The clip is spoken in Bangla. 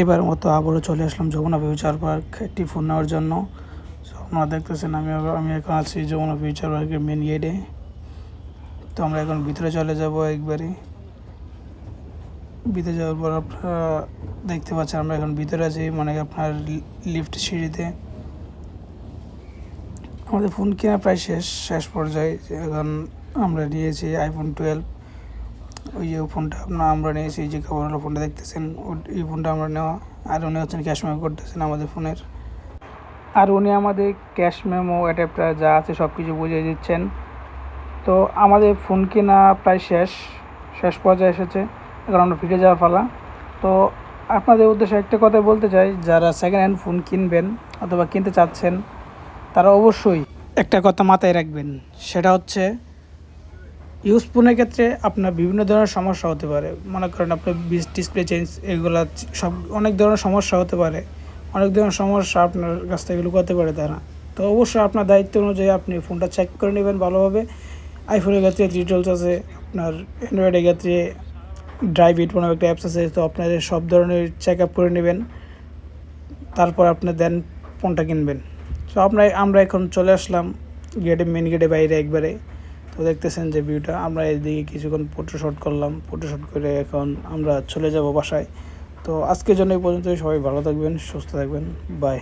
এবারের মতো আবারও চলে আসলাম যমুনা ফিউচার পার্ক একটি ফোন নেওয়ার জন্য। সো আপনারা দেখতেছেন আমি এখন আছি যমুনা ফিউচার পার্কের মেন গেটে। তো আমরা এখন ভিতরে চলে যাব একবারে। ভিতরে যাওয়ার পর আপনারা দেখতে পাচ্ছেন আমরা এখন ভিতরে আছি, মানে আপনার লিফট সিঁড়িতে। আমাদের ফোন কেনা প্রায় শেষ পর্যায়ে। এখন আমরা নিয়েছি আইফোন 12। ওই যে ফোনটা আমরা নিয়েছি, যে কাপড়ওয়ালা ফোনটা দেখতেছেন, এই ফোনটা আমরা নেওয়া। আর উনি হচ্ছেন ক্যাশ মেমো করতেছেন আমাদের ফোনের। আর উনি আমাদের ক্যাশ মেমো অ্যাডাপ্টার যা আছে সব কিছু বুঝিয়ে দিচ্ছেন। তো আমাদের ফোন কেনা প্রায় শেষ পর্যায়ে এসেছে, এখন আমরা ফিরে যাওয়ার পালা। তো আপনাদের উদ্দেশ্যে একটা কথা বলতে চাই, যারা সেকেন্ড হ্যান্ড ফোন কিনবেন অথবা কিনতে চাচ্ছেন, তারা অবশ্যই একটা কথা মাথায় রাখবেন। সেটা হচ্ছে, ইউজ ফোনের ক্ষেত্রে আপনার বিভিন্ন ধরনের সমস্যা হতে পারে। মনে করেন আপনার ডিসপ্লে চেঞ্জ, এগুলো সব অনেক ধরনের সমস্যা হতে পারে। অনেক ধরনের সমস্যা আপনার কাছ থেকে লুকাতে পারে তারা। তো অবশ্যই আপনার দায়িত্ব অনুযায়ী আপনি ফোনটা চেক করে নেবেন ভালোভাবে। আইফোনের ক্ষেত্রে ডিটেলস আছে, আপনার অ্যান্ড্রয়েডের ক্ষেত্রে ড্রাইভ ইট কোনো একটা অ্যাপস আছে। তো আপনাদের সব ধরনের চেক আপ করে নেবেন, তারপর আপনি দেন ফোনটা কিনবেন। তো আমরা এখন চলে আসলাম মেন গেটে বাইরে একবারে। তো দেখতেছেন যে ভিউটা, আমরা এদিকে কিছুক্ষণ ফটোশ্যুট করলাম। ফটোশ্যুট করে এখন আমরা চলে যাব বাসায়। তো আজকের জন্য এই পর্যন্তই। সবাই ভালো থাকবেন, সুস্থ থাকবেন, বাই।